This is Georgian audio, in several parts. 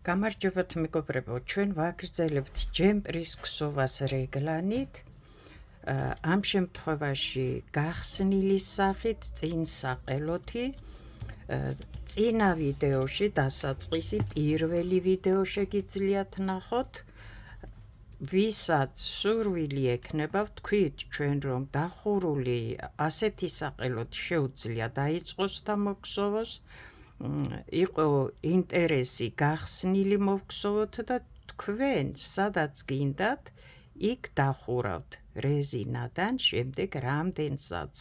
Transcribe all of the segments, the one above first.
გამარჯობათ მეგობრებო, ჩვენ ვაგრძელებთ ჯემპრის ქსოვას რეგლანით. ამ შემთხვევაში გახსნილი სახით წინ საყელოთი. წინა ვიდეოში დასაწყისი პირველი ვიდეო შეგიძლიათ ნახოთ. ვისაც სურვილი ექნება, ვთქვით ჩვენ რომ დახურული ასეთი საყელოთი შეუძლია დაიწყოს და მოგხსოვოს. იყო ინტერესი გახსნილი მოვხსოვოთ და თქვენ სადაც გინდათ იქ დახურავთ რეზინადან, შემდეგ რამდენსაც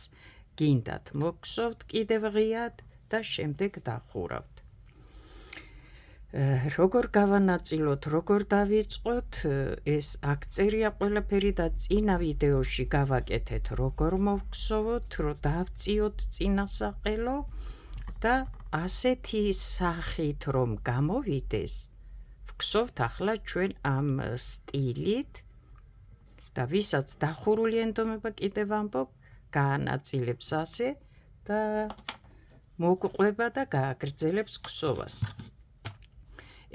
გინდათ მოგხსოვთ კიდევ ღიად და შემდეგ დახურავთ. როგორ გავანაწილოთ, როგორ დავიწყოთ, ეს აქ-წერია ყველაფერი და წინა ვიდეოში გავაკეთეთ როგორ მოვხსოვოთ, რომ დავწიოთ წინა საყელო და ასეთი სახით რომ გამოვიდეს, ვხსოვთ ახლა ჩვენ ამ სტილით და ვისაც დახურული ენდომება კიდევ ამბობ, გაანაწილებს ასე და მოგყვება და გააგრძელებს ქსოვას.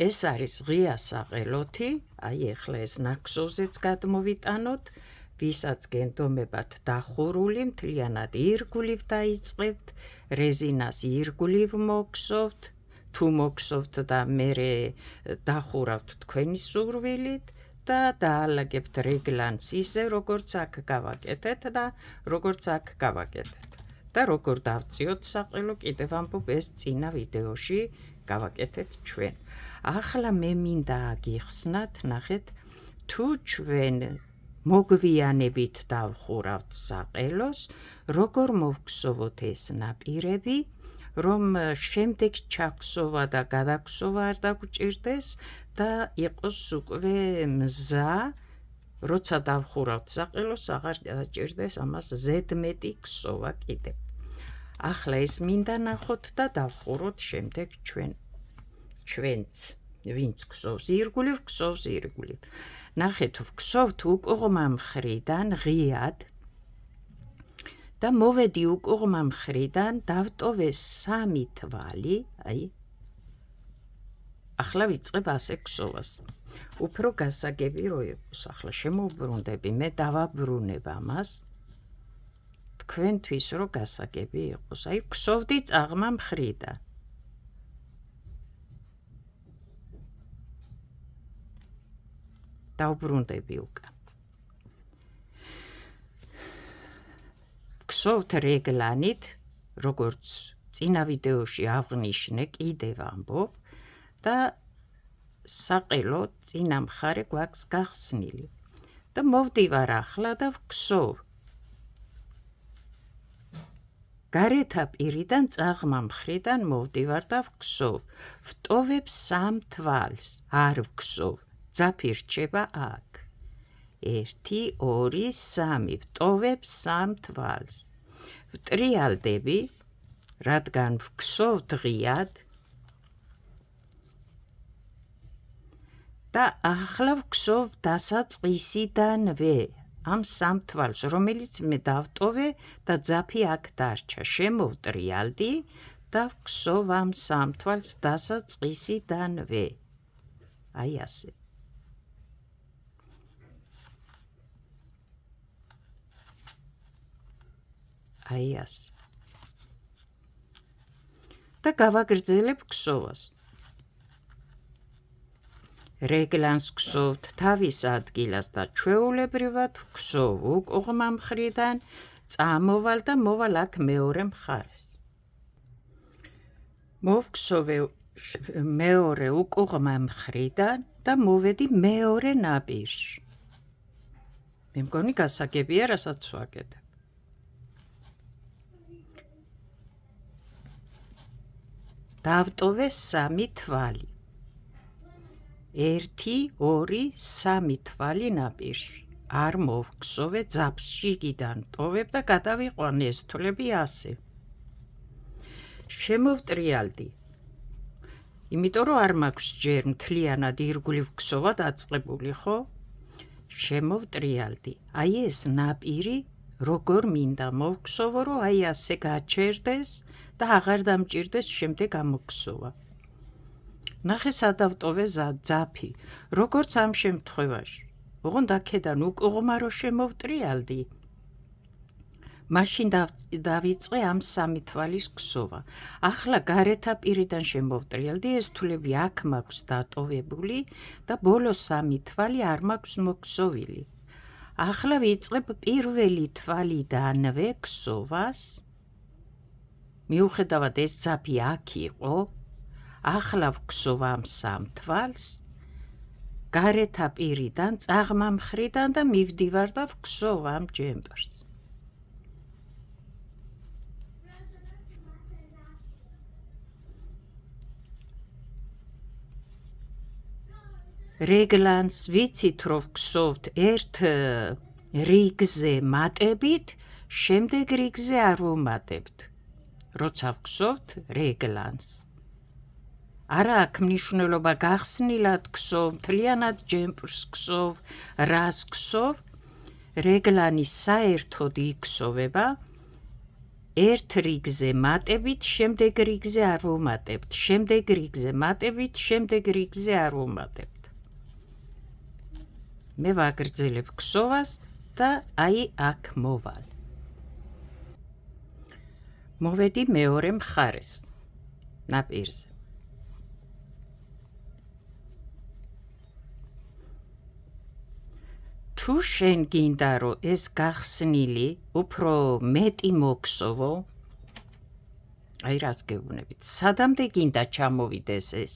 ეს არის ღია საყელოთი, აი ახლა ეს ნაქსოვზეც გადმოვიტანოთ, ვისაც გენდომებათ დახურული, მთლიანად ირგვლივ დაიწყებთ, რეზინას ირგვლივ მოგხსოვთ, თუ მოგხსოვთ და მერე დახურავთ თქვენი სურვილით და დაალაგებთ რეგლანს ისე, როგორც აქ გავაკეთეთ და როგორც აქ გავაკეთეთ. და როგორ დავწიოთ საყელო, კიდევ ამბობ, ეს წინა ვიდეოში გავაკეთეთ ჩვენ. ახლა მე მინდა აგიხსნათ, ნახეთ, თუ ჩვენ მოგვიანებით დავხურავთ საყელოს, როგორ მოვხსოვოთ ეს ნაპირები, რომ შემდეგ ჩაქსოვა და გადაქსოვა არ დაგვჭირდეს და იყოს უკვე მზა, როცა დავხურავთ საყელოს, აღარ დაჭირდეს ამას ზედმეტი ქსოვა კიდევ. ახლა ეს მინდა ნახოთ და დავხუროთ შემდეგ ჩვენც, ვინც ქსოვს ირგვლივ, ქსოვს ირგვლივ. ნახეთ, ვხსოვთ უკუღმა მხრიდან ღიად და მოვედი უკუღმა მხრიდან, დავტოვე 3 თვალი, აი, ახლა ვიწყებ ასე ქსოვას. უფრო გასაგები რო იყოს, ახლა შემოვბრუნდები, მე დავაბრუნებ ამას, თქვენთვის რო გასაგები იყოს, აი, ქსოვდი წაღმა მხრიდან. დავბრუნდები უკან. ვხსოვთ რეგლანით, როგორც წინა ვიდეოში აღვნიშნე, კიდევ ამბობ და საყელო წინა მხარე გვაქვს გახსნილი. და მოვდივარ ახლა და ვხსოვ. გარეთა პირიდან წაღმა მხრიდან მოვდივარ და ვხსოვ. ვტოვებ 3 თვალს, არ ვხსოვ. ძაფი რჩება აქ. 1, 2, 3, ვტოვებ 3 თვალს. ვტრიალდები, რადგან ვხსოვთ ღიად და ახლა ვხსოვ დასაწყისიდანვე ამ 3 თვალს, რომელიც მე დავტოვე და ძაფი აქ დარჩა. შემოვტრიალდი და ვხსოვ ამ 3 თვალს დასაწყისიდანვე. აი ასე. აი ასე. და გავაგრძელებ ქსოვას. რეგლანს ქსოვთ თავის ადგილას და ჩვეულებრივად ვქსოვ უკუღმა მხრიდან, წამოვალ და მოვალ აქ მეორე მხარეს. მოვხსოვე მეორე უკუღმა მხრიდან და მოვედი მეორე ნაპირში. მე მგონი გასაგებია, რასაც ვაკეთებ. დავტოვე 3 თვალი. 1, 2, 3 თვალი ნაპირში. არ მოვხსოვე ძაფს შიგიდან ტოვებ და გადავიყვანე ეს თვლები ასე. შემოვტრიალდი. იმიტომ რომ არ მაქვს ჯერ მთლიანად ირგვლივ ქსოვა დაწყებული, ხო? შემოვტრიალდი. აი ეს ნაპირი როგორ მინდა მოვხსოვო, რომ აი ასე გაჩერდეს და აღარ დამჭირდეს შემდეგ ამოქსოვა. ნახე სადავტოვე ძაფი, როგორც ამ შემთხვევაში. ოღონდ აქედან უკუღმა რო შემოვტრიალდი. მაშინ დავიწყე ამ სამი თვალის ქსოვა. ახლა გარეთა პირიდან შემოვტრიალდი, ეს თვლები აქ მაქვს დატოვებული და ბოლო სამი თვალი არ მაქვს მოქსოვილი. ახლა ვიწყებ პირველი თვალიდანვე ქსოვას. მიუხედავად ეს ძაფი აქ იყო, ახლა ვქსოვ ამ სამ თვალს, გარეთა პირიდან, წაღმა მხრიდან და მივდივარ და ვქსოვ ამ ჯემპერს. რეგლანს ვიცით რომ ვქსოვთ ერთ რიგზე მატებით, შემდეგ რიგზე არ ვუმატებთ. როცა ვქსოვთ რეგლანს. არა აქვს მნიშვნელობა გახსნილად ქსოვ, მთლიანად ჯემპრს ქსოვ, რას ქსოვ, რეგლანი საერთოდ იქსოვება ერთ რიგზე მატებით, შემდეგ რიგზე არ ვუმატებთ, შემდეგ რიგზე მატებით, შემდეგ რიგზე არ ვუმატებთ. მე ვაგრძელებ ქსოვას და აი აქ მოვალ. მოვედი მეორე მხარეს, ნაპირზე. თუ შენ გინდა რომ ეს გახსნილი უფრო მეტი მოქსოვო, აი რას გეუბნებით, სადამდე გინდა ჩამოვიდეს ეს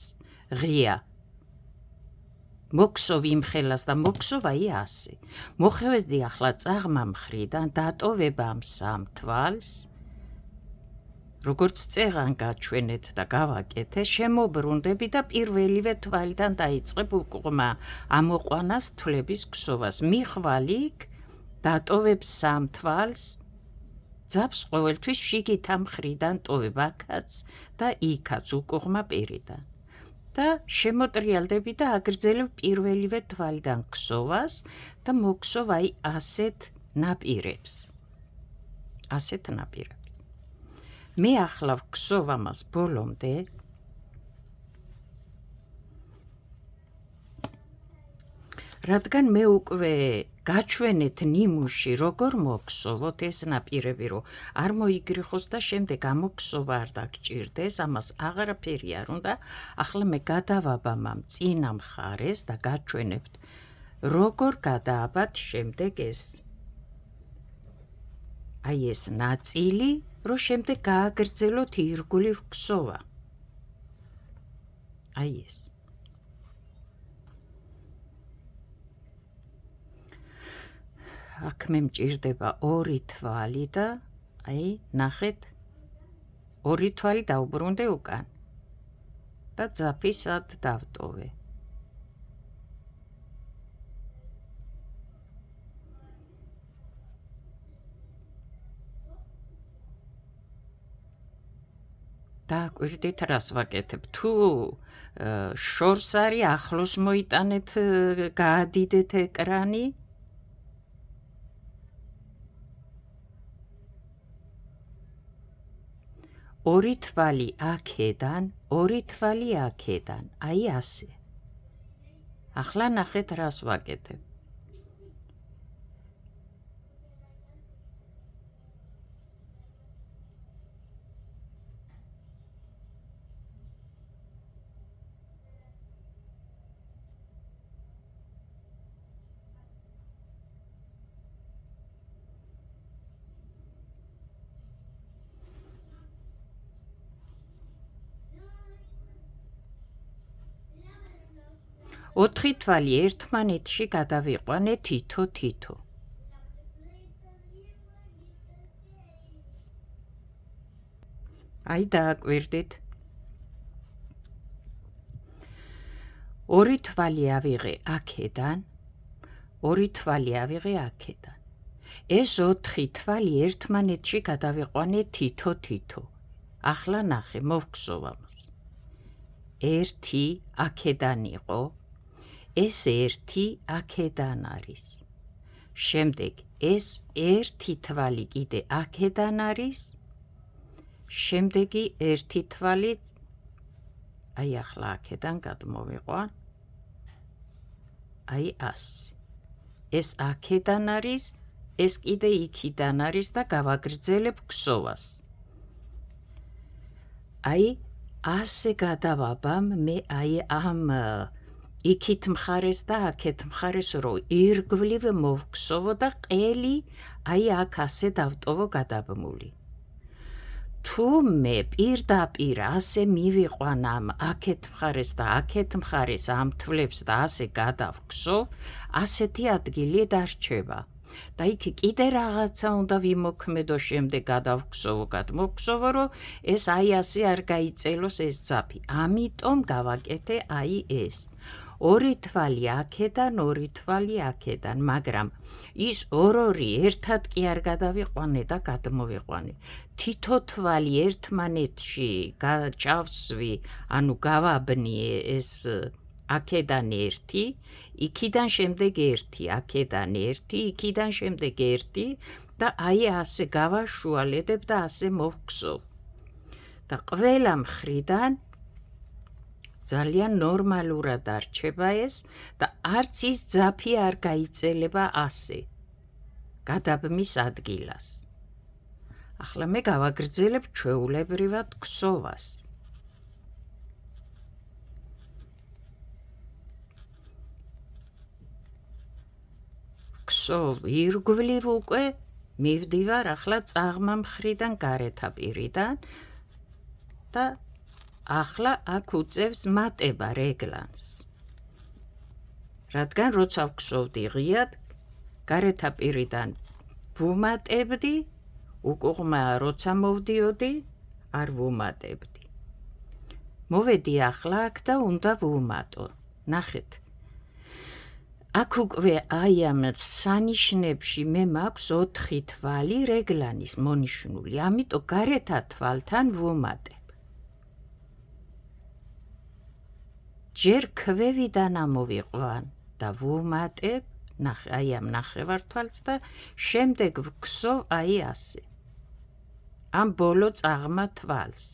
ღია. მოქსოვ იმ ხელას და მოქსოვ აი ასე. მოხევედი ახლა წაღმა მხრიდან, დატოვება ამ სამ თვალს. როგორც წეღან გაჩვენეთ და გავაკეთე, შემობრუნდები და პირველივე თვალიდან დაიწყებ უკუღმა ამოყვანას თვლების ქსოვას. მიხვალ იქ, დატოვებ სამ თვალს, ძაფს ყოველთვის შიგითა მხრიდან ტოვებ აქაც და იქაც უკუღმა პირიდან. და შემოტრიალდები და აგრძელებ პირველივე თვალიდან ქსოვას და მოქსოვ აი ასეთ ნაპირებს. ასეთ ნაპირებს. მე ახლა ვქსოვ ამას ბოლომდე. რადგან მე უკვე გაჩვენეთ ნიმუში როგორ მოქსოვოთ ეს ნაპირები, რომ არ მოიგრიხოს და შემდეგ ამოქსოვა არ დაგჭირდეს, ამას აღარაფერი არ უნდა. ახლა მე გადავაბამ ამ წინა მხარეს და გაჩვენებთ როგორ გადააბათ შემდეგ ეს აი ეს ნაწილი, რომ შემდეგ გააგრძელოთ ირგვლივ ქსოვა. აი ეს. აქ მე მჭირდება ორი თვალი და აი ნახეთ, ორი თვალი დავუბრუნდე უკან და ძაფისად დავტოვე. დააკვირდით რას ვაკეთებ. თუ შორს არის, ახლოს მოიტანეთ, გაადიდეთ ეკრანი. ორი თვალი აქედან, ორი თვალი აქედან, აი ასე. ახლა ნახეთ რას ვაკეთებ. ოთხი თვალი ერთმანეთში გადავიყვანე თითო-თითო. აი დააკვირდით. ორი თვალი ავიღე აქედან, ორი თვალი ავიღე აქედან. ეს ოთხი თვალი ერთმანეთში გადავიყვანე თითო-თითო. ახლა ნახე, მოვგზავ ამას. ერთი აქედან იყო, ეს ერთი აქედან არის. შემდეგ ეს ერთი თვალი კიდე აქედან არის. შემდეგი ერთი თვალი აი ახლა აქედან გადმოვიყვან აი ასე ეს აქედან არის ეს კიდე იქიდან არის და გავაგრძელებ ქსოვას აი ასე გადავაბამ მე აი ამ იქით მხარეს და აქეთ მხარეს რო ირგვლივ მოვქსოვო და ყელი აი აქ ასე დავტოვო გადაბმული თუ მე პირდაპირ ასე მივიყვან ამ აქეთ მხარეს და აქეთ მხარეს ამ თვლებს და ასე გადავქსოვ ასეთი ადგილი დარჩება და იქ კიდე რაღაცა უნდა ვიმოქმედო შემდეგ გადავქსოვო გადმოვქსოვო რომ ეს აი ასე არ გაიწელოს ეს ძაფი ამიტომ გავაკეთე აი ეს ორი თვალი აქედან ორი თვალი აქედან მაგრამ ის ორ-ორი ერთად კი არ გადავიყვანე და გადმოვიყვანე თითო თვალი ერთმანეთში ჩავსვი ანუ გავაბნიე ეს აქედან ერთი იქიდან შემდეგ ერთი აქედან ერთი იქიდან შემდეგ ერთი და აი ასე გავაშუალედებ და ასე მოვქსოვ და ყველა მხრიდან ძალიან ნორმალურად არჩება ეს და არც ის ძაფი არ გაიწელება ასე გადაბმის ადგილას ახლა მე გავაგრძელებ ჩვეულებრივად ქსოვას ქსოვ ირგვლივ უკვე მივდივარ ახლა წაღმა მხრიდან გარეთაპირიდან და ახლა აქ უწევს მატება რეგლანს რადგან როცა ვქსოვდი ღიად გარეთაპირიდან ვუმატებდი უკუღმა როცა მოვდიოდი არ ვუმატებდი მოვედი ახლა აქ და უნდა ვუმატო ნახეთ აქ უკვე აი ამ სანიშნებში მე მაქვს 4 თვალი რეგლანის მონიშნული ამიტომ გარეთა თვალთან ვუმატებ ჯერ ქვევიდან ამოვიყვან და ვუმატებ აი ამ ნახევართვალს და შემდეგ ვქსოვ აი ასე ამ ბოლო წაღმა თვალს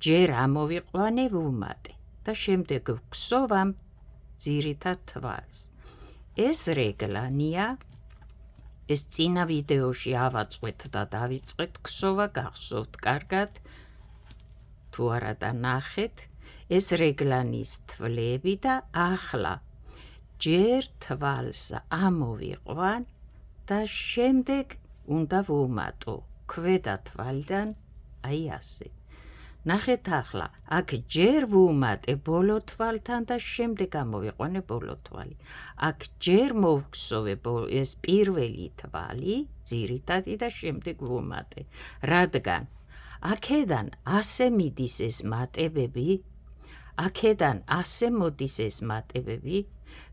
ჯერ ამოვიყვანე ვუმატე და შემდეგ ვქსოვ ამ ძირითად თვალს ეს რეგლანია ეს წინა ვიდეოში ავაწყვეთ და დავიწყეთ ქსოვა გახსოვთ კარგად თუ არა და ნახეთ ეს რეგლანის თვლები და ახლა ჯერ თვალს ამოვიყვან და შემდეგ უნდა ვუმატო ქვედა თვალიდან აი ასე ნახეთ ახლა აქ ჯერ ვუმატე ბოლო თვალთან და შემდეგ ამოვიყვანე ბოლო თვალი აქ ჯერ მოვქსოვე ეს პირველი თვალი ძირითადი და შემდეგ ვუმატე რადგან აქედან ასე მიდის ეს მატებები აქედან ასე მოდის ეს მატებები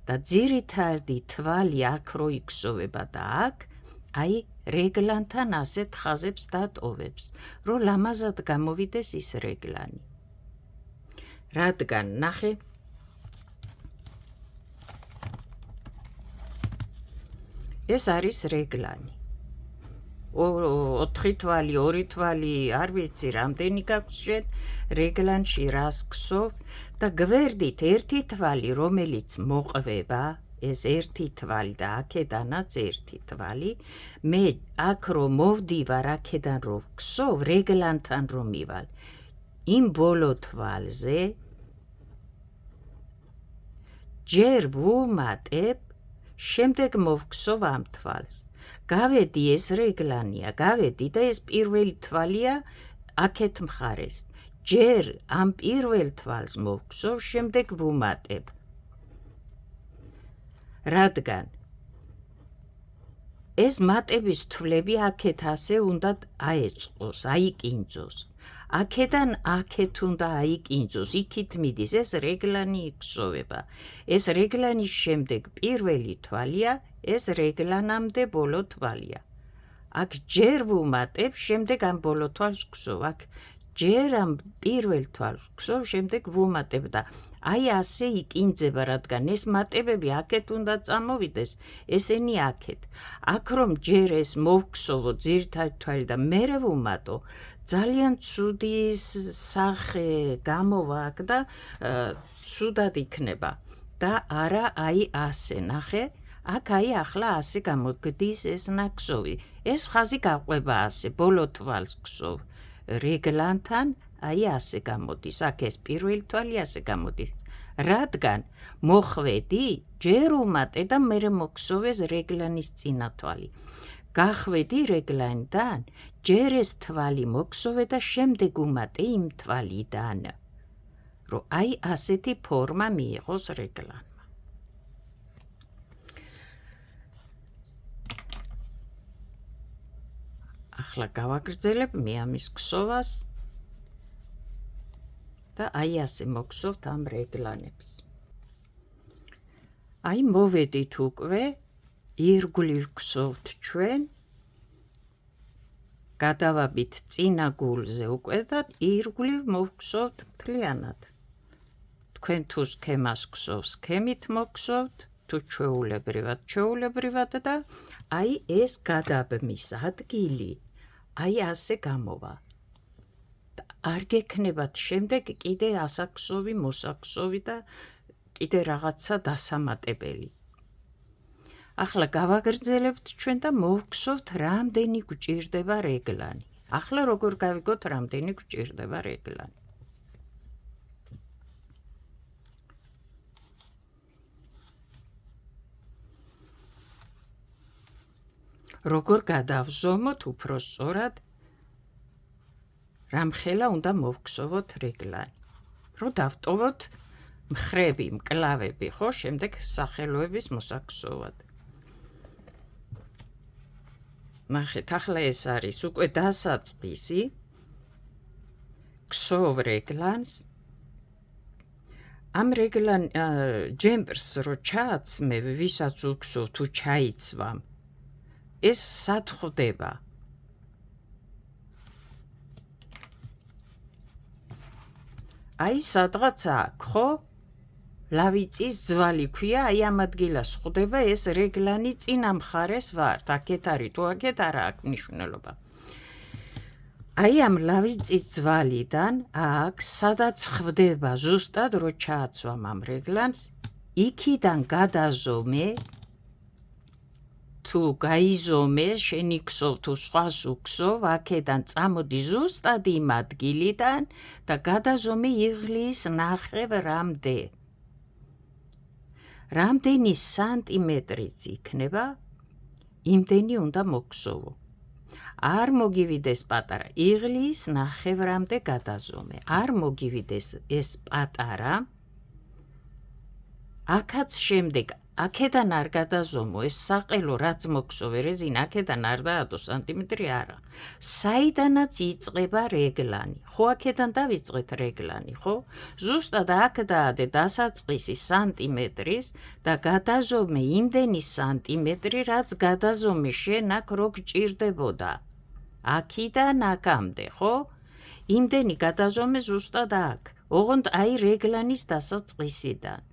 და ძირითადი თვალი აქ რო იქსოვება და აქ აი რეგლანთან ასეთ ხაზებს დატოვებს რომ ლამაზად გამოვიდეს ის რეგლანი რადგან ნახე ეს არის რეგლანი 4 თვალი 2 თვალი არ ვიცი რამდენი გაქვს შენ რეგლანში რას ქსოვ და გვერდით ერთი თვალი რომელიც მოყვება ეს ერთი თვალი და აქედანაც ერთი თვალი მე აქ რომ მოვდივარ აქედან რომ ვქსოვ რეგლანთან რომ მივალ იმ ბოლო თვალზე ჯერ ვუმატებ შემდეგ მოვქსოვ ამ თვალს გავედი ეს რეგლანია გავედი და ეს პირველი თვალია აქეთ მხარეს ჯერ ამ პირველ თვალს მოვქსოვ შემდეგ ვუმატებ რადგან ეს მატების თვლები აქეთ ასე უნდა აეწყოს, აიკინძოს. აქედან აქეთ უნდა აიკინძოს, იქით მიდის ეს რეგლანი იქსოვება. ეს რეგლანის შემდეგ პირველი თვალია, ეს რეგლანამდე ბოლო თვალია. აქ ჯერ ვუმატებ, შემდეგ ამ ბოლო თვალს ვქსოვ, აქ ჯერ ამ პირველ თვალს ვქსოვ, შემდეგ ვუმატებ და აი ასე იკინძება, რადგან ეს მატებები აქეთ უნდა წამოვიდეს, ესენი აქეთ. აქ რომ ჯერ ეს მოვქსოვო ძირითადი თვალი და მერე ვუმატო, ძალიან ცუდი სახე გამოვა აქ და ცუდად იქნება და არა აი ასე ნახე აქ აი ახლა ასე გამოგდის ეს ნაკსოვი ეს ხაზი გაყვება ასე ბოლო თვალს გსოვ რეგლანთან აი ასე გამოდის აქ ეს პირველი თვალი ასე გამოდის რადგან მოხვედი ჯერ უმატე და მერე მოგსოვეს რეგლანის წინა თვალი გახვედი რეგლანიდან ჯერ ეს თვალი მოგსოვე და შემდეგ უმატე იმ თვალიდან რომ აი ასეთი ფორმა მიიღოს რეგლანმა ახლა გავაგრძელებ მე ამის ქსოვას და აი ასე მოგსოვთ ამ რეგლანებს აი მოვედით უკვე ირგვლივ გსოვთ ჩვენ გადავაბით წინა გულზე უკვე და ირგვლივ მოვგსოვთ მთლიანად თქვენ თუ სქემას გსოვთ სქემით მოგსოვთ თუ ჩვეულებრივად და აი ეს გადაბმის ადგილი აი ასე გამოვა არ გექნებათ შემდეგ კიდე ასაქსოვი მოსაქსოვი და კიდე რაღაცა დასამატებელი ახლა გავაგრძელებთ ჩვენ და მოვგსოვთ რამდენი გვჭირდება რეგლანი ახლა როგორ გავიგოთ რამდენი გვჭირდება რეგლანი როგორ გადავზომოთ უფრო სწორად რამხელა უნდა მოვგსოვოთ რეგლანი რომ დავტოვოთ მხრები მკლავები ხო შემდეგ სახელოების მოსაქსოვად ნახეთ ახლა ეს არის უკვე დასაწყისი გსოვ რეგლანს ამ რეგლან ჯემპერს რო ჩააცმე ვისაც უგსოვ თუ ჩაიცვამ ეს სად ხდება აი სადღაცა ხო ლავიწის ძვალი ქვია აი ამ ადგილას ხდება ეს რეგლანი წინა მხარეს ვართ აქეთ არის თუ აქეთ არა აქვს მნიშვნელობა აი ამ ლავიწის ძვალიდან აქ სადაც ხდება ზუსტად რო ჩააცვამ ამ რეგლანს იქიდან გადაზომე თუ გაიზომე შენი ქსოვ თუ სხვას უქსოვ აქედან წამოდი ზუსტად იმ ადგილიდან და გადაზომე იღლის ნახევ რამდენი სანტიმეტრიც იქნება იმდენი უნდა მოგსოვო არ მოგივიდეს პატარა იღლის ნახევრამდე გადაზომე არ მოგივიდეს ეს პატარა აქაც შემდეგ აქედან არ გადაზომო ეს საყელო რაც მოგსოვე რეზინა აქედან არ დაადო სანტიმეტრი არა საიდანაც იწყება რეგლანი ხო აქედან დავიწყეთ რეგლანი ხო ზუსტად აქ დაადე დასაწყისი სანტიმეტრის და გადაზომე იმდენი სანტიმეტრი რაც გადაზომე შენ აქ რო გჭირდებოდა აქიდან აქამდე ხო იმდენი გადაზომე ზუსტად აქ ოღონდ აი რეგლანის დასაწყისიდან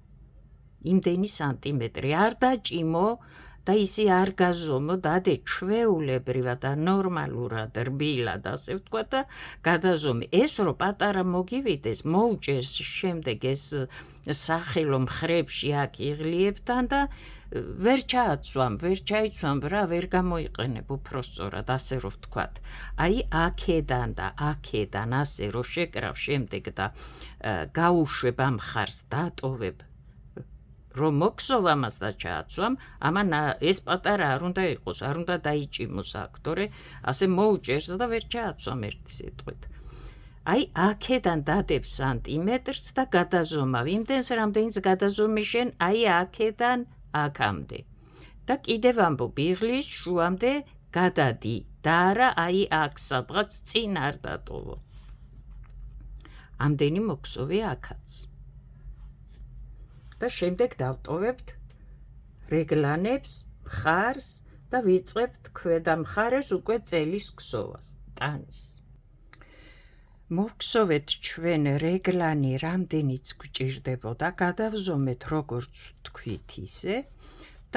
იმდენი სანტიმეტრი არ დაჭიმო და ისი არ გაზომო დადე ჩვეულებრივად და ნორმალურად რბილად ასე ვთქვა და გადაზომე ეს რო პატარა მოგივიდეს მოუჭერს შემდეგ ეს სახელო მხრებში აქ იღლიებთან და ვერ ჩაიცვამ რა ვერ გამოიყენებ უფრო სწორად ასე რო ვთქვათ აი აქედან და აქედან ასე რო შეკრავ შემდეგ და გაუშვებ ამ ხარს დატოვებ რომ მოგსოვ ამას და ჩააცვამ ამან ეს პატარა არ უნდა იყოს არ უნდა დაიჭიმოს აქ თორე ასე მოუჭერს და ვერ ჩააცვამ ერთი სიტყვით აი აქედან დადებ სანტიმეტრს და გადაზომავ იმდენს რამდენიც გადაზომე შენ აი აქედან აქამდე და კიდევ ამბობ იღლის შუამდე გადადი და არა აი აქ სადღაც წინ არ დატოვო ამდენი მოგსოვე აქაც და შემდეგ დავტოვებთ რეგლანებს მხარს და ვიწყებთ ქვედა მხარეს უკვე წელის ქსოვას ტანის მოვგსოვეთ ჩვენ რეგლანი რამდენიც გვჭირდებოდა გადავზომეთ როგორც თქვით ისე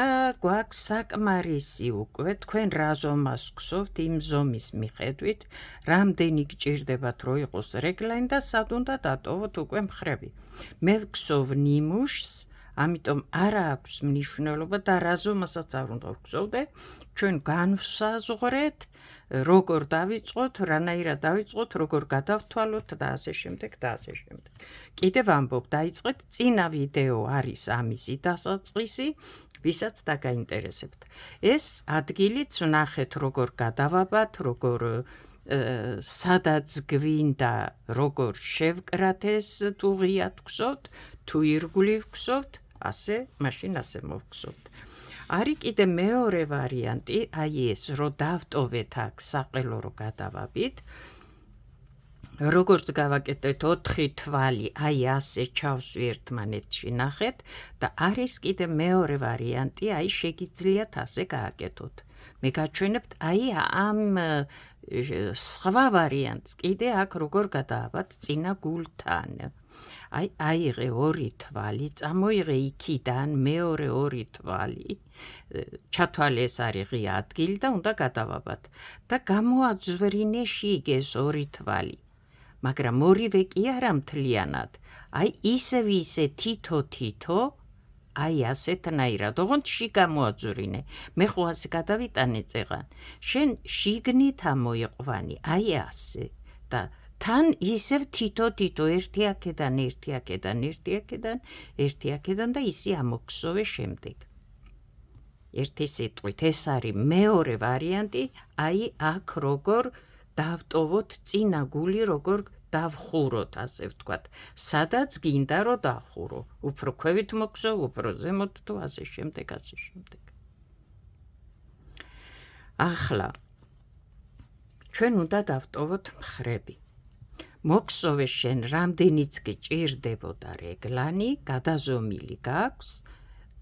და გვაქვს საკმარისი უკვე თქვენ რა ზომას გსოვთ იმ ზომის მიხედვით რამდენი გჭირდებათ რო იყოს რეგლანი და სად უნდა დატოვოთ უკვე მხრები მე ვგსოვ ნიმუშს ამიტომ არა აქვს მნიშვნელობა და რა ზომასაც არ უნდა ვგსოვდე ჩვენ განვსაზღვრეთ როგორ დავიწყოთ რანაირად დავიწყოთ როგორ გადავთვალოთ და ასე შემდეგ და ასე შემდეგ კიდევ ამბობ დაიწყეთ წინა ვიდეო არის ამისი დასაწყისი ვისაც დაგაინტერესებთ ეს ადგილიც ვნახეთ როგორ გადავაბათ როგორ სადაც გვინდა როგორ შევკრათ ეს თუ ღიად გსოვთ თუ ირგვლივ გსოვთ ასე მაშინ ასე მოვგსოვთ არის კიდე მეორე ვარიანტი აი ეს რო დავტოვეთ აქ საყელო რო გადავაბით როგორც გავაკეთეთ 4 თვალი აი ასე ჩავსვი ერთმანეთში ნახეთ და არის კიდე მეორე ვარიანტი აი შეგიძლიათ ასე გააკეთოთ მე გაჩვენებთ აი ამ სხვა ვარიანტს კიდე აქ როგორ გადააბათ წინა გულთან აი აიღე 2 თვალი წამოიღე იქიდან მეორე 2 თვალი ჩათვალე ეს არის ღია ადგილი და უნდა გადავაბათ და გამოაძვრინე შიგეს 2 თვალი მაგრამ ორივე კი არა მთლიანად აი ისე თითო აი ასეთნაირად ოღონდ შიგამოაძვრინე მე ხო ასე გადავიტანე წეღან შენ შიგნით ამოიყვანი აი ასე და თან ისევ თითო ერთი აქედან და ისი ამოგსოვე შემდეგ ერთი სიტყვით ეს არის მეორე ვარიანტი აი აქ როგორ დავტოვოთ წინა გული როგორ დავხუროთ ასე ვთქვათ სადაც გინდა რომ დავხურო უფრო ქვევით მოგსოვ უფრო ზემოთ თუ ასე შემდეგ ახლა ჩვენ უნდა დავტოვოთ მხრები მოგსოვე შენ რამდენიც გჭირდებოდა რეგლანი გადაზომილი გაქვს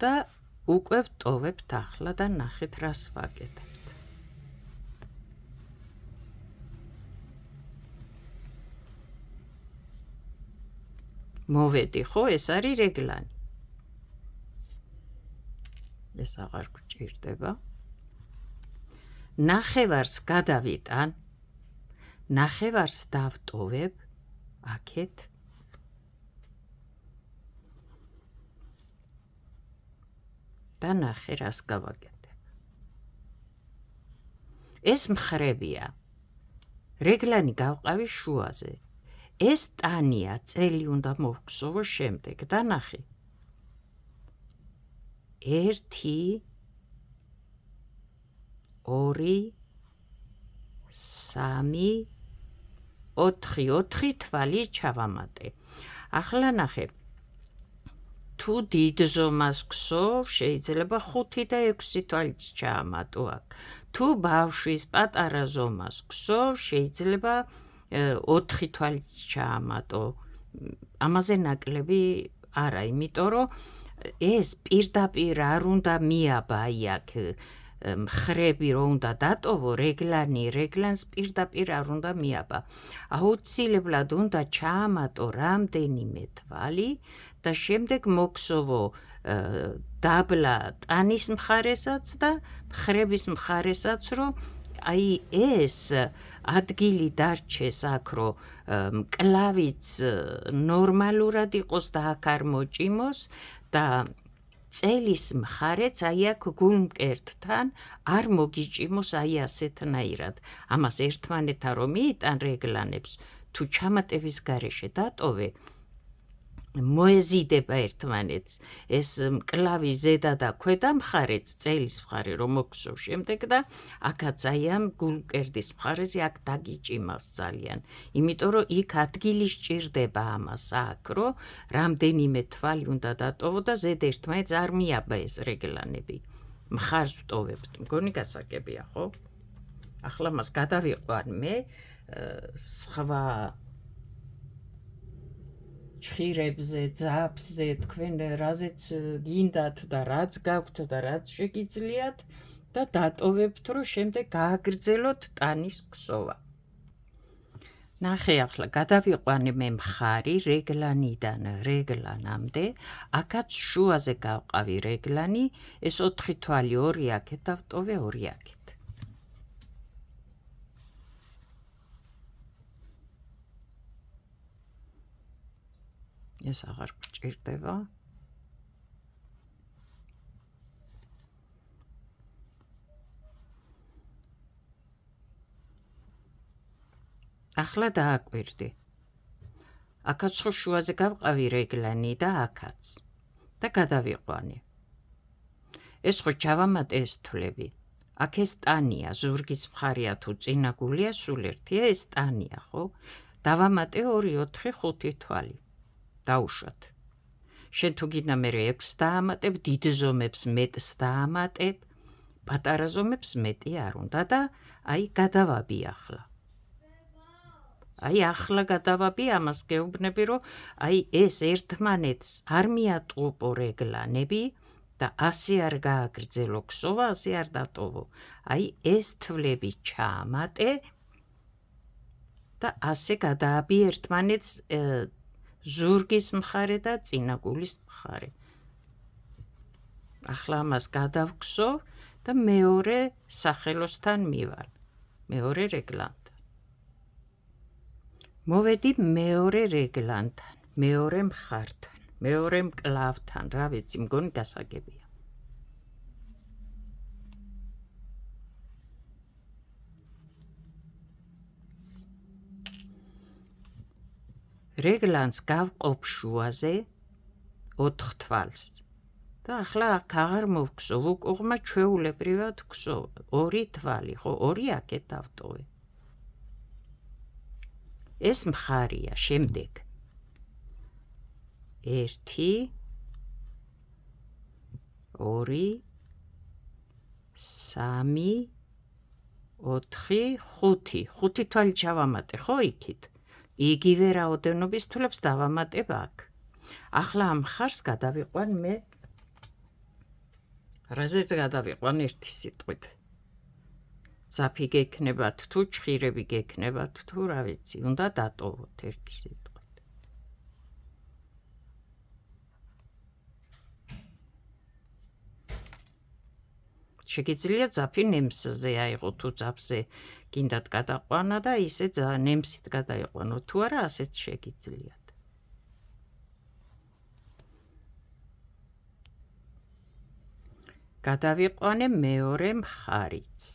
და უკვე ვტოვებთ ახლა და ნახეთ რას ვაკეთებთ მოვედი ხო ეს არის რეგლანი ეს აღარ გჭირდება ნახევარს გადავიტან ნახევარს დავტოვებ აქეთ და ნახე რას გავაკეთებ ეს მხრებია რეგლანი გავყავი შუაზე ეს ტანია წელი უნდა მოვგსოვო შემდეგ და ნახე 1 2 3 4 თვალი ჩავამატე ახლა ნახე თუ დიდ ზომას გსოვ შეიძლება 5 და 6 თვალიც ჩაამატო აქ თუ ბავშვის პატარა ზომას გსოვ შეიძლება 4 თვალიც ჩაამატო ამაზე ნაკლები არა იმიტომ რომ ეს პირდაპირ არ უნდა მიაბა აი აქ მხრები რო უნდა დატოვო რეგლანს პირდაპირ არ უნდა მიაბა აუცილებლად უნდა ჩაამატო რამდენიმე თვალი და შემდეგ მოგსოვო დაბლა ტანის მხარესაც და მხრების მხარესაც რომ აი ეს ადგილი დარჩეს აქ რომ მკლავიც ნორმალურად იყოს და აქ არ მოჭიმოს და წელის მხარეც აი აქ გულმკერდთან არ მოგიჭიმოს აი ასეთნაირად ამას ერთმანეთთან რომ მიიტან რეგლანებს თუ ჩამატების გარეშე დატოვე მოეზიდება ერთმანეთს ეს მკლავი ზედა და ქვედა მხარეც წელის მხარე რომ მოგსოვ შემდეგ და აქაც აი ამ გულმკერდის მხარეზე აქ დაგიჭიმავს ძალიან იმიტომ რომ იქ ადგილი სჭირდება ამას აქ რომ რამდენიმე თვალი უნდა დატოვო და ზედ ერთმანეთს არ მიაბა ეს რეგლანები მხარს ვტოვებთ მგონი გასაგებია ხო ახლა მას გადავიყვან მე სხვა ჭირებზე, ძაფზე, თქვენ რაზეც გინდათ და რაც გაქვთ და რაც შეგიძლიათ და დატოვებთ, რომ შემდეგ გააგრძელოთ ტანის ქსოვა. ნახე ახლა გადავიყვანე მე მხარი რეგლანიდან რეგლანამდე, აქაც შუაზე გავყავი რეგლანი, ეს 4 თვალი 2 აქეთ დავტოვე 2 აქეთ. ეს აღარ გჭირდება. ახლა დააკვირდი. აქაც ხო შუაზე გავყავი რეგლანი და აქაც. და გადავიყვანე. ეს ხო ჩავამატე ეს თვლები. აქ ეს ტანია, ზურგის მხარია თუ წინაგულია სულ ერთია, ეს ტანია, ხო? დავამატე 2, 4, 5 თვალი. დაუშვათ. შენ თუ გინდა მე 6 დაამატებ, დიდ ზომებს მეტს დაამატებ, პატარა ზომებს მეტი არ უნდა და აი გადავაბი ახლა. აი ახლა გადავაბი, ამას გეუბნები, რომ აი ეს ერთმანეთს არ მიატყუპო რეგლანები და ასე არ გააგრძელო ქსოვა, ასე არ დატოვო. აი ეს თვლები ჩაამატე და ასე გადააბი ერთმანეთს ზურგის მხარე და წინაგულის მხარე. ახლა ამას გადავქსოვ და მეორე სახელოსთან მივალ. მეორე რეგლანთან. მოვედი მეორე რეგლანთან, მეორე მხართან, მეორე მკლავთან, რა ვიცი, მგონი გასაგებია. რეგლანს გავყოფ შუაზე 4 თვალს. და ახლა აქ აღარ მოვქსოვ, უკუღმა ჩვეულებრივად ვქსოვ. 2 თვალი, ხო, 2 აქეთ დავტოვე. ეს მხარია, შემდეგ 1 2 3 4 5 5 თვალი ჩავამატე, ხო იქით? იგივე რაოდენობის თვლებს დავამატებ აქ. ახლა ამ მხარს გადავიყვან მე რაზეც გადავიყვან ერთი სიტყვით. ძაფი გექნებათ თუ ჩხირები გექნებათ თუ რა ვიცი, უნდა დატოვოთ ერთი სიტყვით. შეგიძლია ძაფი ნემსზე აიღო თუ ძაფზე გინდათ გადაყვანა და ისე ნემსით გადაიყვანო, თუ არა ასეც შეგიძლიათ. გადავიყვანე მეორე მხარიც.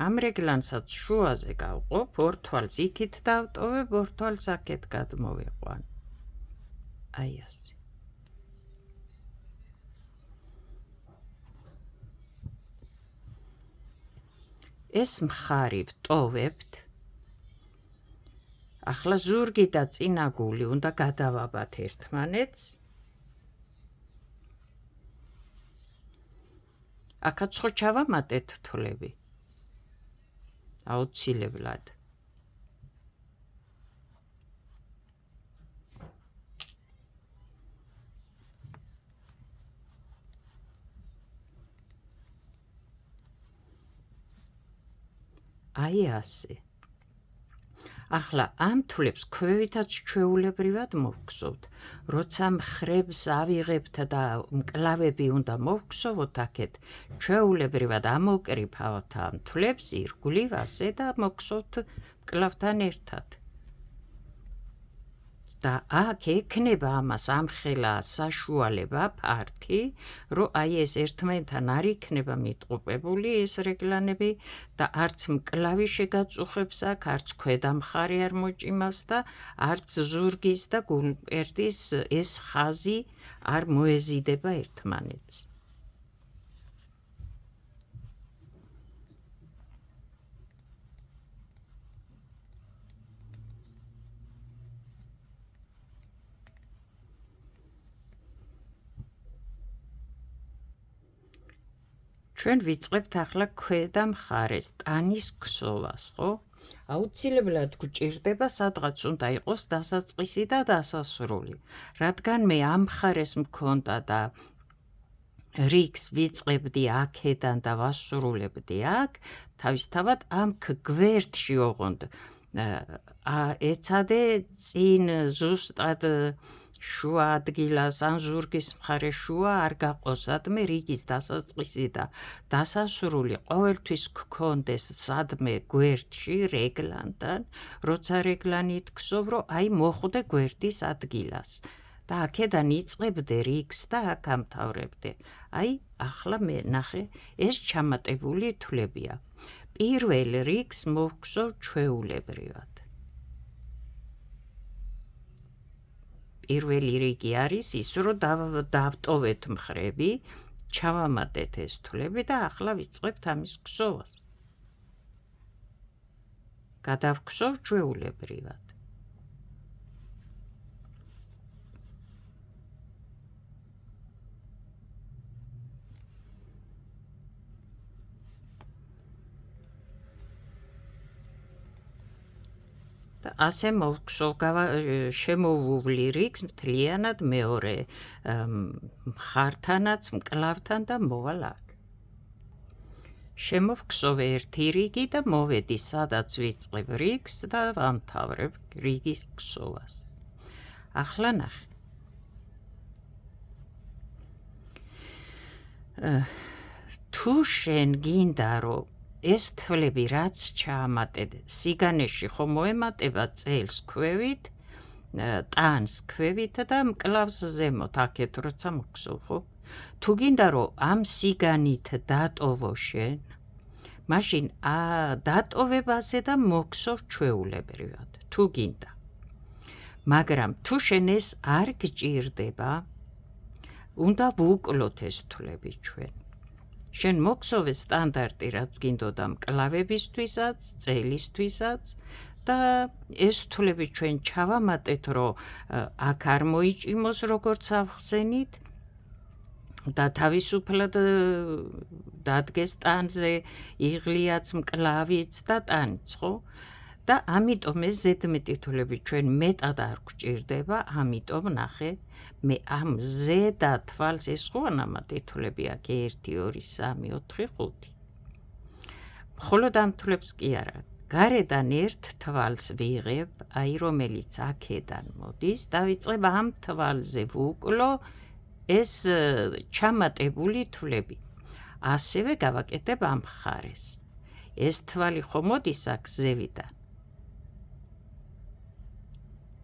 ამ რეგლანსაც შუაზე გავყოფ, 2 თვალს იქით დავტოვებ, 2 თვალს აქეთ გადმოვიყვან. აი ასე. ეს მხარი ვტოვებთ. ახლა ზურგი და წინაგული უნდა გადავაბათ ერთმანეთს. აქაც ხო ჩავამატეთ თვლები. აუცილებლად. აი ასე. ახლა ამ თვლებს ქვევითაც ჩვეულებრივად მოვგზავნოთ. როცა მხრებს ავიღებთ და მკლავები უნდა მოვგზავნოთ აქეთ, ჩვეულებრივად ამოკრიფავთ ამ თვლებს ირგვლივ ასე და მოვგზავნოთ მკლავთან ერთად. და აქ ექნება ამას ამხელა საშუალება ფართი, რომ აი ეს ერთმანეთთან არ იქნება მიტყუპებული ეს რეგლანები და არც მკლავი შეგაწუხებს აქ, არც ქვედა მხარე არ მოჭიმავს და არც ზურგის და გულმკერდის ეს ხაზი არ მოეზიდება ერთმანეთს. ჩვენ ვიწყებთ ახლა ქვედა მხარეს, ტანის ქსოვას, ხო? აუცილებლად გვჭირდება სადღაც უნდა იყოს დასაწყისი და დასასრული. რადგან მე ამ მხარეს მქონდა და რიგს ვიწყებდი აქედან და ვასრულებდი აქ, თავისთავად ამ გვერდში ოღონდ ეცადე წინ ზუსტად შუა ადგილას ან ზურგის მხარე შუა არ გაყოსადმე რიგის დასაწყისი და დასასრული ყოველთვის გქონდეს სადმე გვერდში რეგლანთან, როცა რეგლანით გსოვრო, აი მოხვდე გვერდის ადგილას. და აქედან იწყებდე რიგს და აქ ამთავრებდე. აი, ახლა მე ნახე, ეს ჩამატებული თვლებია. პირველ რიგს მოვგზავ ჩვეულებრივად. პირველი რიგი არის ის, რომ დავტოვეთ მხრები, ჩავამატეთ ეს თვლები და ახლა ვიწყებთ ამის გსოვას. გადავგზავ ჩვეულებრივად. და ასე მოვგზავ შემოვუვლი რიგს მთლიანად მეორე მხართანაც მკლავთან და მოვალ აქ. შემოვგზავ ერთი რიგი და მოვედი სადაც ვიწყებ რიგს და ვამთავრებ რიგის გსოვას. ახლა ნახე. თუ შენ გინდა რომ ეს თვლები რაც ჩაამატეთ სიგანეში ხო მოემატება წელს ქვევით, ტანს ქვევით და მკლავს ზემოთ აქეთ როცა მოგზავ ხო? თუ გინდა რომ ამ სიგანით დატოვო შენ, მაშინ დატოვებაზე და მოგზავ ჩვეულებრივად, თუ გინდა. მაგრამ თუ შენ ეს არ გჭირდება, უნდა ვუკლოთ ეს თვლები ჩვენ. შენ მოგზოვე სტანდარტი რაც გინდოდა მკლავებისთვისაც, წელისთვისაც და ეს თვლები ჩვენ ჩავამატეთ, რომ აქ არ მოიჭიმოს როგორც ავხსენით და თავისუფლად დადგეს ტანზე, იღლიაც მკლავიც და ტანიც, ხო? და ამიტომ ეს ზედმეტი თვლები ჩვენ მეტად არ გვჭირდება, ამიტომ ნახე, მე ამ ზედა თვალს ეს ხო ანამატი თვლები აქ 1, 2, 3, 4, 5. მხოლოდ ამ თვლებს კი არა, გარედან ერთ თვალს ვიღებ, აი რომელიც აქედან მოდის და ვიწყებ ამ თვალზე ვუკლო ეს ჩამატებული თვლები. ასევე გავაკეთებ ამ მხარეს. ეს თვალი ხო მოდის აქ ზევიდან.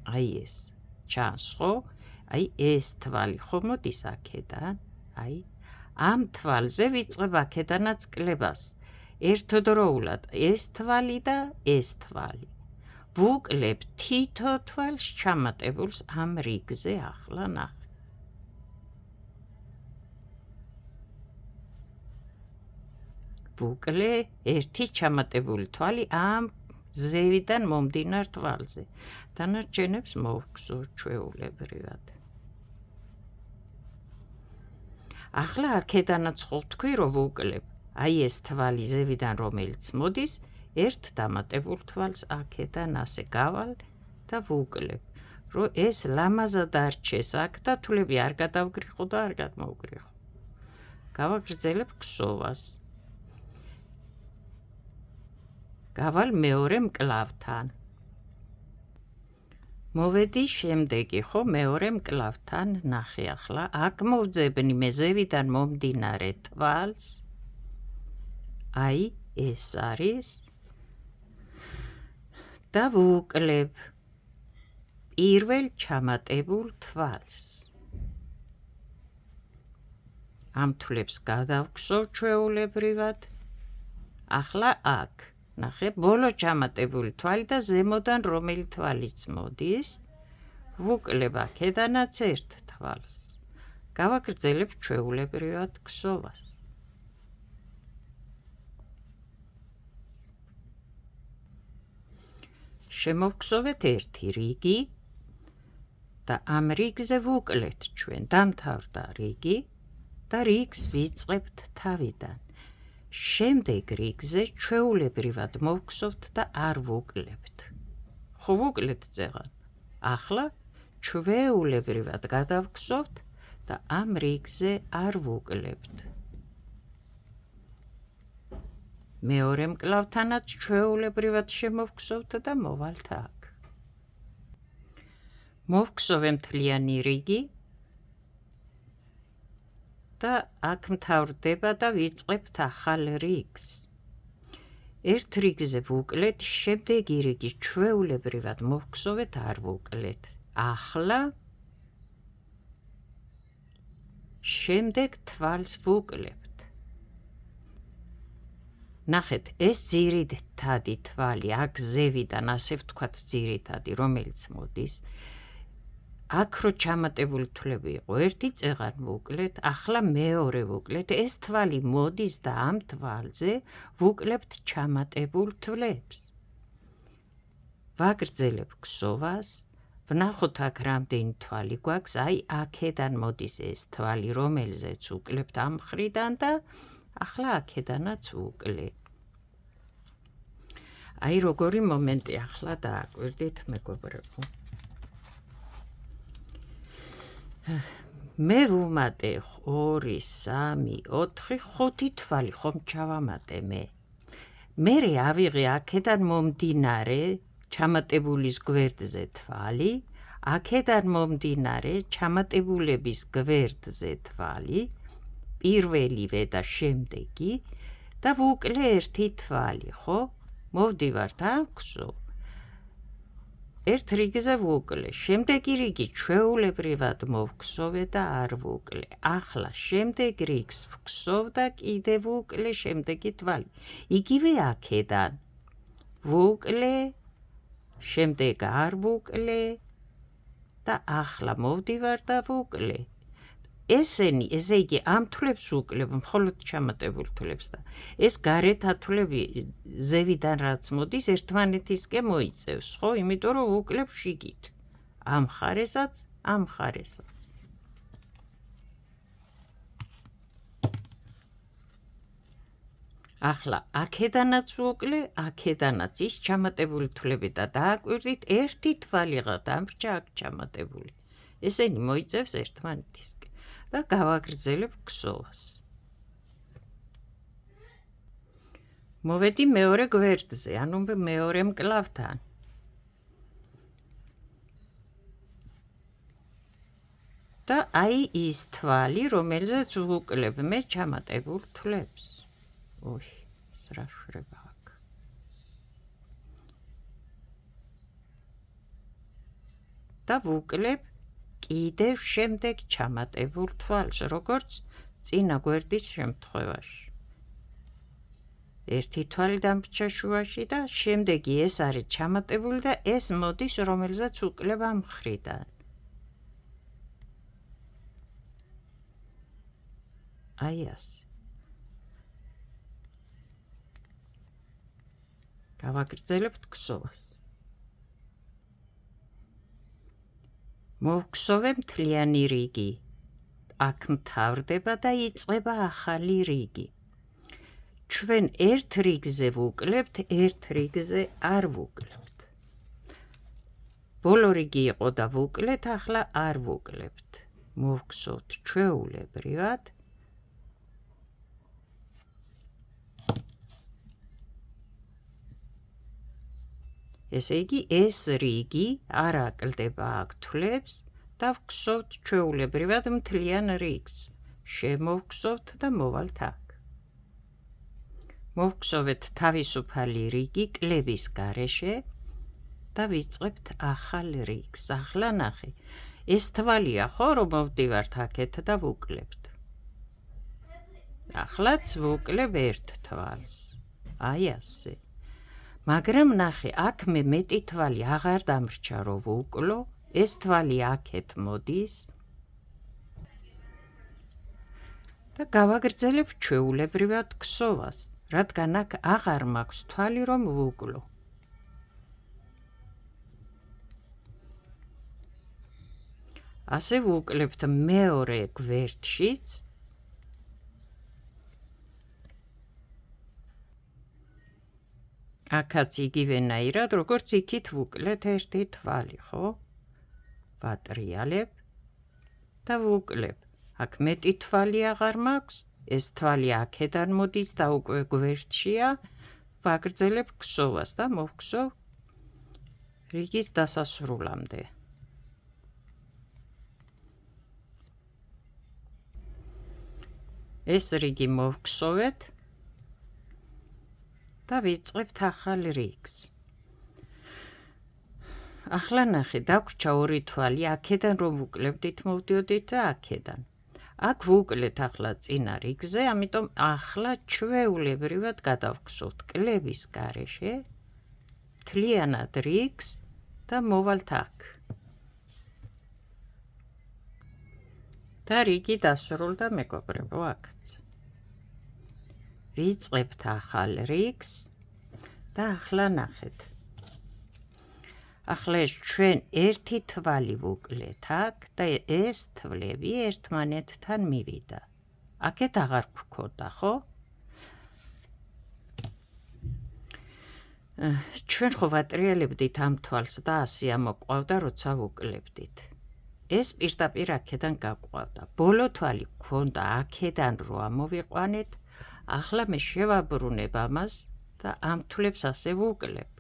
აი ეს ჩანს ხო? აი ეს თვალი ხო მოდის აქედან, აი ამ თვალზე ვიწყებ აქედანაც კლებას. ერთდროულად ეს თვალი და ეს თვალი. ვუკლებ თითო თვალს ჩამატებულს ამ რიგზე ახლა ნახე. ვუკლე ერთი ჩამატებული თვალი ამ ზევიდან მომდინარ თვალზე. დანარჩენებს მოვგზავ ჩვეულებრივად. ახლა აქედანაც ხო ვთქვი, რომ ვუკლებ. აი ეს თვალი ზევიდან რომელიც მოდის, ერთ დამატებულ თვალს აქედან ასე გავალ და ვუკლებ. რომ ეს ლამაზად არჩეს აქ და თვლები არ გადავგრიხო და არ გადმოვგრიხო. გავაგრძელებ გსოვას. გავალ მეორე მკლავთან. მოვედი შემდეგი ხო მეორე მკლავთან ნახე ახლა აქ მოვძებნი მე ზევიდან მომდინარე თვალს. აი ეს არის და ვუკლებ პირველ ჩამატებულ თვალს. ამ თვლებს გადავგზავ ჩვეულებრივად. ახლა აქ ნახე, ბოლო ჩამატებული თვალი და ზემოდან რომელი თვალიც მოდის, ვუკლებ აქედანაც ერთ თვალს. გავაგრძელებ ჩვეულებრივად გსოვას. შემოვგზოვეთ ერთი რიგი და ამ რიგზე ვუკლეთ ჩვენ დამთავრდა რიგი და რიგს ვიწყებთ თავიდან. შემდეგ რიგზე ჩვეულებრივად მოვგზავთ და არ ვუκლებთ. ხო ვუკლეთ წეღან. ახლა ჩვეულებრივად გადავგზავთ და ამ რიგზე არ ვუკლებთ. მეორე მკლავთანაც ჩვეულებრივად შემოვგსოვთ და მოვალთ აქ. მოვგსოვე მთლიანი რიგი და აქ მთავრდება და ვიწყებთ ახალ რიგს. ერთ რიგზე ვუკლეთ, შემდეგი რიგი ჩვეულებრივად მოვგსოვეთ, არ ვუკლეთ. ახლა შემდეგ თვალს ვუკლებთ. ნახეთ, ეს ძირითადი თვალი, აქ ზევიდან, ასე ვთქვათ, ძირითადი, რომელიც მოდის, აქ რო ჩამატებული თვლები იყო, ერთი წეღან ვუკლეთ, ახლა მეორე ვუკლეთ, ეს თვალი მოდის და ამ თვალზე ვუკლებთ ჩამატებულ თვლებს. ვაგრძელებ ქსოვას, ვნახოთ აქ რამდენი თვალი გვაქვს, აი აქედან მოდის ეს თვალი, რომელზეც ვუკლებთ ამ მხრიდან და ახლა აქედანაც ვუკლებ. აი როგორი მომენტი ახლა დააკვირდით, მეგობრებო. მე ვუმატე 2, 3, 4, 5 თვალი ხომ ჩავამატე მე. მერე ავიღე აქედან მომდინარე ჩამატებულის გვერდზე თვალი, აქედან მომდინარე ჩამატებულების გვერდზე თვალი, პირველივე და შემდეგი და ვუკლე ერთი თვალი, ხო? მოვდივართ აქვსო. ერთ რიგზე ვუკლე, შემდეგი რიგი ჩვეულებრივად მოვგსოვე და არ ვუკლე. ახლა შემდეგ რიგს ვგსოვ და კიდევ ვუკლე შემდეგი თვალი. იგივე აქედან ვუკლე, შემდეგ არ ვუკლე და ახლა მოვდივარ და ვუკლე. ესენი, ესე იგი, ამ თვლებს ვუკლებ, მხოლოდ ჩამატებულ თვლებს და ეს გარეთ ათვლები ზევიდან რაც მოდის, ერთმანეთისკენ მოიწევს, ხო? იმიტომ რომ ვუკლებ შიგით. ამ მხარესაც, ამ მხარესაც. ახლა აქედანაც ვუკლე, აქედანაც ის ჩამატებული თვლები და დააკვირდით, ერთი თვალიღა დამრჩა აქ ჩამატებული. ესენი მოიწევს ერთმანეთისკენ. და გავაგრძელებ ქსოვას. მოვედი მეორე გვერდზე, ანუ მეორე მკლავთან. და აი ის თვალი, რომელზეც ვუკლებ მე ჩამატებულ თვლებს. ოი, რა შრება აქ. და ვუკლებ კიდევ შემდეგ ჩამატებულ თვალს, როგორც წინა გვერდის შემთხვევაში. ერთი თვალი დამრჩა შუაში და შემდეგი ეს არის ჩამატებული და ეს მოდის, რომელზეც ვუკლებ ამ მხრიდან. აი ასე. გავაგრძელებთ ქსოვას. მოვგსოვე მთლიანი რიგი. აქ მთავრდება და იწყება ახალი რიგი. ჩვენ ერთ რიგზე ვუკლებთ, ერთ რიგზე არ ვუკლებთ. ბოლო რიგი იყო და ვუკლეთ, ახლა არ ვუკლებთ. მოვგსოვთ ჩვეულებრივად. ესე იგი, ეს რიგი არ აკლდება აქ თვლებს და ვგსოვთ ჩვეულებრივად მთლიან რიგს. შემოვგსოვთ და მოვალთ აქ. მოვგსოვეთ თავისუფალი რიგი კლების გარეშე და ვიწყებთ ახალ რიგს. ახლა ნახე, ეს თვალია ხო, რომ მოვდივართ აქეთ და ვუკლებთ. ახლაც ვუკლებ ერთ თვალს. აი ასე. მაგრამ ნახე, აქ მე მეტი თვალი აღარ დამრჩა, რომ ვუკლო, ეს თვალი აქეთ მოდის და გავაგრძელებ ჩვეულებრივად ქსოვას, რადგან აქ აღარ მაქვს თვალი, რომ ვუკლო. ასე ვუკლებთ მეორე გვერდშიც. აქაც იგივენაირად, როგორც იქით ვუკლეთ ერთი თვალი, ხო? ვატრიალებ და ვუკლებ. აქ მეტი თვალი აღარ მაქვს, ეს თვალი აქედან მოდის და უკვე გვერდშია, ვაგრძელებ ქსოვას და მოვქსოვ რიგის დასასრულამდე. ეს რიგი მოვქსოვეთ და ვიწყებთ ახალ რიგს. ახლა ნახე, დაგვრჩა 2 თვალი, აქედან რომ ვუკლევდით, მოვდიოდით და აქედან. აქ ვუკლეთ ახლა წინა რიგზე, ამიტომ ახლა ჩვეულებრივად გადავხსოვთ კლების გარეშე, მთლიანად რიგს და მოვალთ აქ. და რიგი დასრულდა მეგობრებო აქაც. ვიწყებთ ახალ რიგს და ახლა ნახეთ. ახლა ეს ჩვენ ერთი თვალი ვუკლეთ აქ და ეს თვლები ერთმანეთთან მივიდა. აქეთ აღარ გვქონდა, ხო? ჩვენ ხო ვატრიალებდით ამ თვალს და ასე ამოყვავდა, როცა ვუკლევდით. ეს პირდაპირ აქედან გაყვავდა. ბოლო თვალი გქონდა აქედან რო ამოვიყვანეთ, ახლა მე შევაბრუნებ ამას და ამ თვლებს ასე ვუკლებ.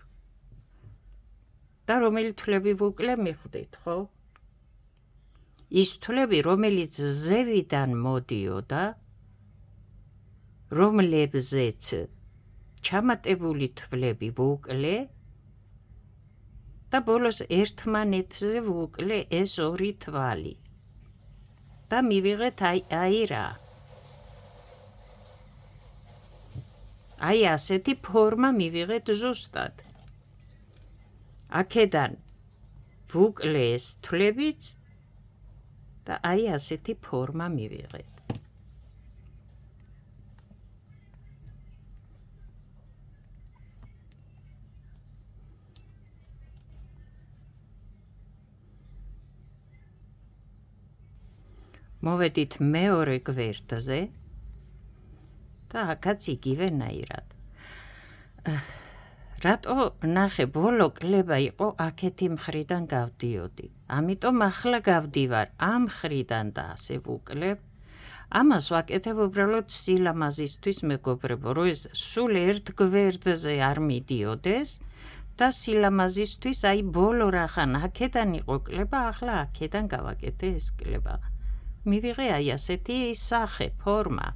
და რომელი თვლები ვუკლებ, მიხვდით, ხო? ის თვლები, რომელიც ზევიდან მოდიოდა, რომლებზეც ჩამატებული თვლები ვუკლე და ბოლოს ერთმანეთზე ვუკლე ეს 2 თვალი. და მივიღეთ აი რა. აი ასეთი ფორმა მივიღეთ ზუსტად. აქედან ვუკლე ეს თვლებიც და აი ასეთი ფორმა მივიღეთ. მოვედით მეორე გვერდზე და აქაც იგივენაირად. რატო ნახე, ბოლო კლება იყო აქეთი მხრიდან გავდიოდი. ამიტომ ახლა გავდივარ ამ მხრიდან და ასე ვუკლებ. ამას ვაკეთებ უბრალოდ სილამაზისთვის, მეგობრებო, რომ ეს სულ ერთ გვერდზე არ მიდიოდეს და სილამაზისთვის აი ბოლო რახან აქედან იყო კლება, ახლა აქედან გავაკეთე ეს კლება. მივიღე აი ასეთი სახე, ფორმა,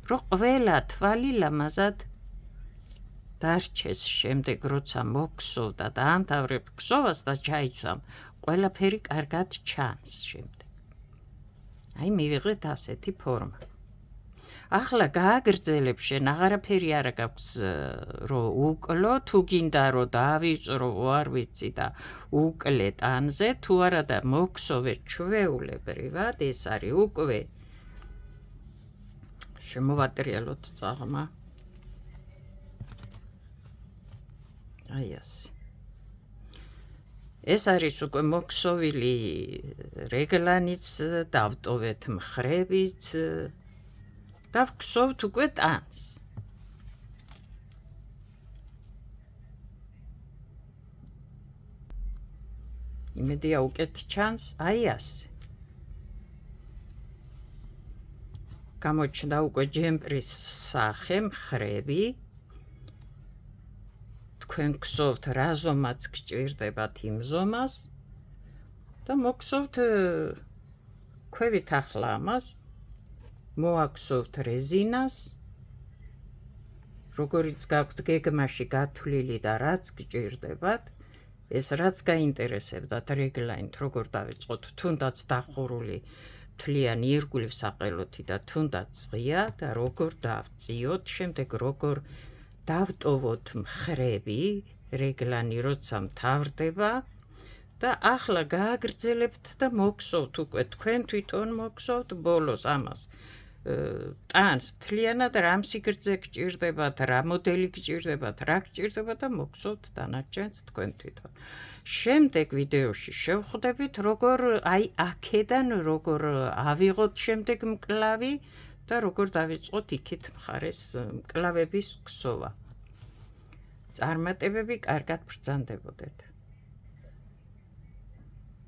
რომ ყველა თვალი ლამაზად დარჩეს. შემდეგ როცა მოგქსოვ და დაამთავრებ ქსოვას და ჩაიცვამ, ყველაფერი კარგად ჩანს შემდეგ. აი მივიღეთ ასეთი ფორმა. ახლა გააგრძელებ, შენ აღარაფერი არა გაქვს რომ უკლო, თუ გინდა რომ დავიწრო, არ ვიცი და უკლე ტანზე, თუ არა და მოგქსოვე ჩვეულებრივად, ეს არის უკვე შემოვატრიალოთ წაღმა. აი ასე. ეს არის უკვე მოგქსოვილი რეგლანიც, დავტოვეთ მხრებიც და ვგსოვთ უკვე ტანს. იმედია უკეთ ჩანს, აი ასე. გამოჩნდა უკვე ჯემპრის სახე, მხრები. თქვენ გსოვთ რა ზომაც გჭირდებათ იმ ზომას და მოგსოვთ ქვევით ახლა ამას, მოაქვსოვთ რეზინას, როგორიც გაქვთ გეგმაში გათვლილი და რაც გჭირდებათ, ეს რაც გაინტერესებდათ რეგლანით, როგორ დავიწყოთ, თუნდაც დახურული მთლიანი ირგვლივ საყელოთი და თუნდაც ღია და როგორ დავწიოთ, შემდეგ როგორ დავტოვოთ მხრები, რეგლანი როცა მთავრდება და ახლა გააგრძელებთ და მოგსოვთ უკვე, თქვენ თვითონ მოგსოვთ ბოლოს ამას. ტანს მთლიანად რამ სიგრძე გჭირდებათ, რა მოდელი გჭირდებათ, რა გჭირდებათ და მოგსოვთ დანარჩენს თქვენ თვითონ. შემდეგ ვიდეოში შევხვდებით, როგორ აი აქედან როგორ ავიღოთ შემდეგ მკლავი და როგორ დავიწყოთ იქით მხარეს მკლავების ქსოვა. წარმატებები, კარგად ბრძანდებოდეთ.